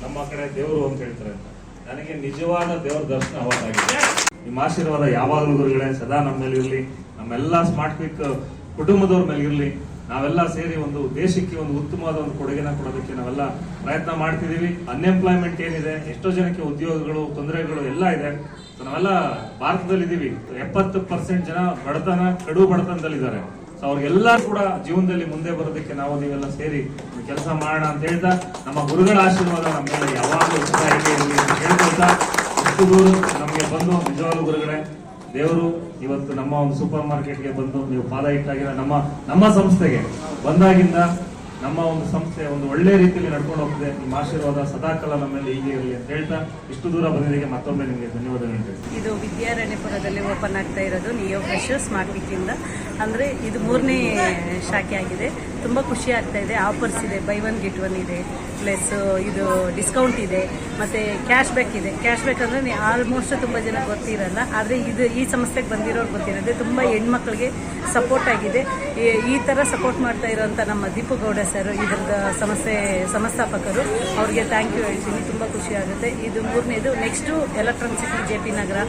ನಮ್ಮ ಕಡೆ ದೇವರು ಅಂತ ಹೇಳ್ತಾರೆ ಅಂತ. ನನಗೆ ನಿಜವಾದ ದೇವರ ದರ್ಶನ ಅವತ್ತಾಗಿದೆ. ನಿಮ್ಮ ಆಶೀರ್ವಾದ ಯಾವಾಗಲೂ ಗುರುಗಳೇ ಸದಾ ನಮ್ಮ ಮೇಲೆ ಇರಲಿ, ನಮ್ಮೆಲ್ಲಾ ಸ್ಮಾರ್ಟ್ ಕ್ವಿಕ್ ಕುಟುಂಬದವ್ರ ಮೇಲೆ ಇರಲಿ. ನಾವೆಲ್ಲ ಸೇರಿ ಒಂದು ದೇಶಕ್ಕೆ ಒಂದು ಉತ್ತಮವಾದ ಒಂದು ಕೊಡುಗೆನ ಕೊಡೋದಕ್ಕೆ ನಾವೆಲ್ಲ ಪ್ರಯತ್ನ ಮಾಡ್ತಿದೀವಿ. ಅನ್ಎಂಪ್ಲಾಯ್ಮೆಂಟ್ ಏನಿದೆ, ಎಷ್ಟೋ ಜನಕ್ಕೆ ಉದ್ಯೋಗಗಳು, ತೊಂದರೆಗಳು ಎಲ್ಲ ಇದೆ. ನಾವೆಲ್ಲ ಭಾರತದಲ್ಲಿ ಇದೀವಿ. 70% ಜನ ಬಡತನ, ಕಡು ಬಡತನದಲ್ಲಿದ್ದಾರೆ. ಸೊ ಅವ್ರಿಗೆಲ್ಲ ಕೂಡ ಜೀವನದಲ್ಲಿ ಮುಂದೆ ಬರೋದಕ್ಕೆ ನಾವು ನೀವೆಲ್ಲ ಸೇರಿ ಕೆಲಸ ಮಾಡೋಣ ಅಂತ ಹೇಳ್ತಾ, ನಮ್ಮ ಗುರುಗಳ ಆಶೀರ್ವಾದ ನಮ್ಮ ಮೇಲೆ ಯಾವಾಗಲೂ ಸದಾ ಹೀಗೆ ಇರಲಿ ಅಂತ ಹೇಳ್ಕೊಳ್ತಾ, ಇಷ್ಟು ದೂರ ನಮಗೆ ಬಂದು ನಿಜವಾಗ್ಲೂ ಗುರುಗಳೇ ದೇವರು ಇವತ್ತು ನಮ್ಮ ಒಂದು ಸೂಪರ್ ಮಾರ್ಕೆಟ್ಗೆ ಬಂದು ನೀವು ಪಾದ ಇಟ್ಟಾಗಿಲ್ಲ ನಮ್ಮ ಸಂಸ್ಥೆಗೆ ಬಂದಾಗಿಂದ ನಮ್ಮ ಒಂದು ಸಂಸ್ಥೆ ಒಂದು ಒಳ್ಳೆ ರೀತಿಯಲ್ಲಿ ನಡ್ಕೊಂಡು ಹೋಗ್ತದೆ. ನಿಮ್ಮ ಆಶೀರ್ವಾದ ಸದಾಕಾಲ ನಮ್ಮಲ್ಲಿ ಹೀಗೆ ಇರಲಿ ಅಂತ ಹೇಳ್ತಾ ಇಷ್ಟು ದೂರ ಬಂದಿದ್ದಕ್ಕೆ ಮತ್ತೊಮ್ಮೆ ನಿಮಗೆ ಧನ್ಯವಾದಗಳು ಹೇಳ್ತೀನಿ. ಇದು ವಿದ್ಯಾರಣ್ಯಪುರದಲ್ಲಿ ಓಪನ್ ಆಗ್ತಾ ಇರೋದು ನಿಯೋ ಫ್ರೆಶ್ ಸ್ಮಾರ್ಟ್ ವೀಕ್ ಇಂದ. ಅಂದ್ರೆ ಇದು 3ನೇ ಶಾಖೆ ಆಗಿದೆ. ತುಂಬಾ ಖುಷಿ ಆಗ್ತಾ ಇದೆ. ಆಫರ್ಸ್ ಇದೆ, ಬೈ 1 get 1 ಇದೆ, ಪ್ಲಸ್ ಇದು ಡಿಸ್ಕೌಂಟ್ ಇದೆ, ಮತ್ತೆ ಕ್ಯಾಶ್ ಬ್ಯಾಕ್ ಇದೆ. ಕ್ಯಾಶ್ ಬ್ಯಾಕ್ ಅಂದ್ರೆ ಆಲ್ಮೋಸ್ಟ್ ತುಂಬಾ ಜನ ಗೊತ್ತಿರಲ್ಲ, ಆದ್ರೆ ಇದು ಈ ಸಂಸ್ಥೆಗೆ ಬಂದಿರೋರು ಗೊತ್ತಿರೋದೆ. ತುಂಬಾ ಹೆಣ್ಮಕ್ಳಿಗೆ ಸಪೋರ್ಟ್ ಆಗಿದೆ. ಈ ತರ ಸಪೋರ್ಟ್ ಮಾಡ್ತಾ ಇರೋಂತ ನಮ್ಮ ದೀಪು ಗೌಡ ಸರ್, ಇದರದ ಸಂಸ್ಥಾಪಕರು, ಅವ್ರಿಗೆ ಥ್ಯಾಂಕ್ ಯು ಹೇಳ್ತೀನಿ. ತುಂಬಾ ಖುಷಿ ಆಗುತ್ತೆ. ಇದು 3ನೇದು. Next electronic city JP Nagar,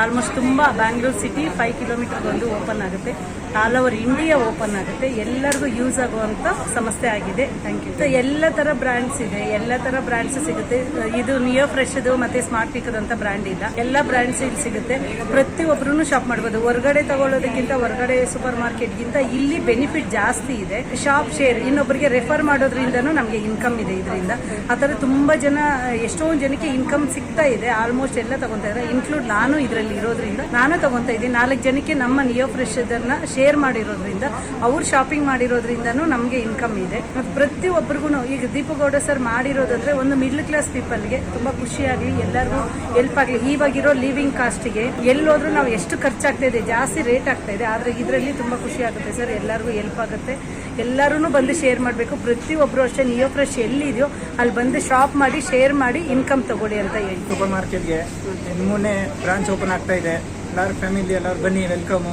almost ತುಂಬಾ ಬ್ಯಾಂಗ್ಳೂರ್ ಸಿಟಿ 5 ಕಿಲೋಮೀಟರ್ ಒಂದು ಓಪನ್ ಆಗುತ್ತೆ. ಆಲ್ ಓವರ್ ಇಂಡಿಯಾ ಓಪನ್ ಆಗುತ್ತೆ. ಎಲ್ಲರಿಗೂ ಯೂಸ್ ಆಗುವಂತ ಸಂಸ್ಥೆ ಆಗಿದೆ. Thank you. ಎಲ್ಲ ತರ ಬ್ರ್ಯಾಂಡ್ಸ್ ಇದೆ, ಎಲ್ಲ ತರ ಬ್ರ್ಯಾಂಡ್ಸ್ ಸಿಗುತ್ತೆ. ಇದು ನಿಯೋ ಫ್ರೆಶ್ ಮತ್ತೆ ಸ್ಮಾರ್ಟ್ ವೀಕ್ ಅಂತ ಬ್ರ್ಯಾಂಡ್ ಇಲ್ಲ, ಎಲ್ಲ ಬ್ರ್ಯಾಂಡ್ಸ್ ಇಲ್ಲಿ ಸಿಗುತ್ತೆ. ಪ್ರತಿಯೊಬ್ಬರೂ ಶಾಪ್ ಮಾಡಬಹುದು. ಹೊರಗಡೆ ತಗೊಳ್ಳೋದಕ್ಕಿಂತ, ಹೊರಗಡೆ ಸೂಪರ್ ಮಾರ್ಕೆಟ್ಗಿಂತ ಇಲ್ಲಿ ಬೆನಿಫಿಟ್ ಜಾಸ್ತಿ ಇದೆ. ಶಾಪ್ ಶೇರ್ ಇನ್ನೊಬ್ಬರಿಗೆ ರೆಫರ್ ಮಾಡೋದ್ರಿಂದನೂ ನಮಗೆ ಇನ್ಕಮ್ ಇದೆ ಇದರಿಂದ. ಆ ಥರ ತುಂಬಾ ಜನ, ಎಷ್ಟೊಂದು ಜನಕ್ಕೆ ಇನ್ಕಮ್ ಸಿಗ್ತಾ ಇದೆ. ಆಲ್ಮೋಸ್ಟ್ ಎಲ್ಲ ತಗೊಂತಾ ಇದ್ದಾರೆ, ಇನ್ಕ್ಲೂಡ್ ನಾನು ಇದರಲ್ಲಿ ಇರೋದ್ರಿಂದ ನಾನು ತಗೊಂತಾ ಇದ್ದೀನಿ. 4 ಜನಕ್ಕೆ ನಮ್ಮ ನಿಯೋ ಫ್ರೆಶ್ ಅದನ್ನ ಶೇರ್ ಮಾಡಿರೋದ್ರಿಂದ, ಅವ್ರು ಶಾಪಿಂಗ್ ಮಾಡಿರೋದ್ರಿಂದನೂ ನಮಗೆ ಇನ್ಕಮ್ ಇದೆ. ಮತ್ತು ಪ್ರತಿಯೊಬ್ಬರಿಗೂ ಈಗ ದೀಪಗೌಡ ಸರ್ ಮಾಡಿರೋದಂದ್ರೆ ಒಂದು ಮಿಡ್ಲ್ ಕ್ಲಾಸ್ ಪೀಪಲ್ಗೆ ತುಂಬಾ ಖುಷಿಯಾಗಲಿ, ಎಲ್ಲರಿಗೂ ಹೆಲ್ಪ್ ಆಗಲಿ. ಇವಾಗಿರೋ ಲಿವಿಂಗ್ ಕಾಸ್ಟ್ಗೆ ಎಲ್ಲೋದ್ರೂ ನಾವು ಎಷ್ಟು ಖರ್ಚಾಗ್ತಾ ಇದೆ, ಜಾಸ್ತಿ ರೇಟ್ ಆಗ್ತಾ ಇದೆ, ಆದ್ರೆ ಇದರಲ್ಲಿ ತುಂಬಾ ಖುಷಿ ಆಗುತ್ತೆ ಸರ್. ಎಲ್ಲರಿಗೂ ಹೆಲ್ಪ್ ಆಗುತ್ತೆ. ಎಲ್ಲರೂ ಬಂದು ಶೇರ್ ಮಾಡಬೇಕು. ಪ್ರತಿಯೊಬ್ಬರು ಅಷ್ಟೇ ನಿಯೋ ಫ್ರೆಶ್ ಎಲ್ಲಿದೆಯೋ ಅಲ್ಲಿ ಬಂದು ಶಾಪ್ ಮಾಡಿ, ಶೇರ್ ಮಾಡಿ, ಇನ್ಕಮ್ ತಗೊಳ್ಳಿ ಅಂತ ಹೇಳಿ. ಸೂಪರ್ ಮಾರ್ಕೆಟ್ಗೆ 3ನೇ ಬ್ರಾಂಚ್ ಓಪನ್ ಆಗ್ತಾ ಇದೆ. ಎಲ್ಲರೂ ಫ್ಯಾಮಿಲಿ ಎಲ್ಲರೂ ಬನ್ನಿ, ವೆಲ್ಕಮ್.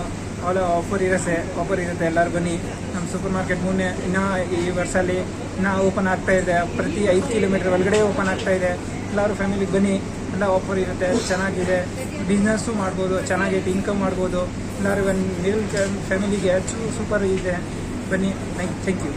ಆಫರ್ ಇರುತ್ತೆ, ಎಲ್ಲರೂ ಬನ್ನಿ. ನಮ್ಮ ಸೂಪರ್ ಮಾರ್ಕೆಟ್ 3ನೇ ಇನ್ನೂ ಈ ವರ್ಷದಲ್ಲಿ ಇನ್ನೂ ಓಪನ್ ಆಗ್ತಾ ಇದೆ. ಪ್ರತಿ 5 ಕಿಲೋಮೀಟರ್ ಒಳಗಡೆ ಓಪನ್ ಆಗ್ತಾ ಇದೆ. ಎಲ್ಲರೂ ಫ್ಯಾಮಿಲಿಗೆ ಬನ್ನಿ, ಎಲ್ಲ ಆಫರ್ ಇರುತ್ತೆ, ಚೆನ್ನಾಗಿದೆ. ಬಿಸ್ನೆಸ್ಸು ಮಾಡ್ಬೋದು, ಚೆನ್ನಾಗೈತೆ, ಇನ್ಕಮ್ ಮಾಡ್ಬೋದು. ಎಲ್ಲರೂ ಮಿಡಲ್ ಫ್ಯಾಮಿಲಿಗೆ ಸೂಪರ್ ಇದೆ. ಬನ್ನಿ. Thank you.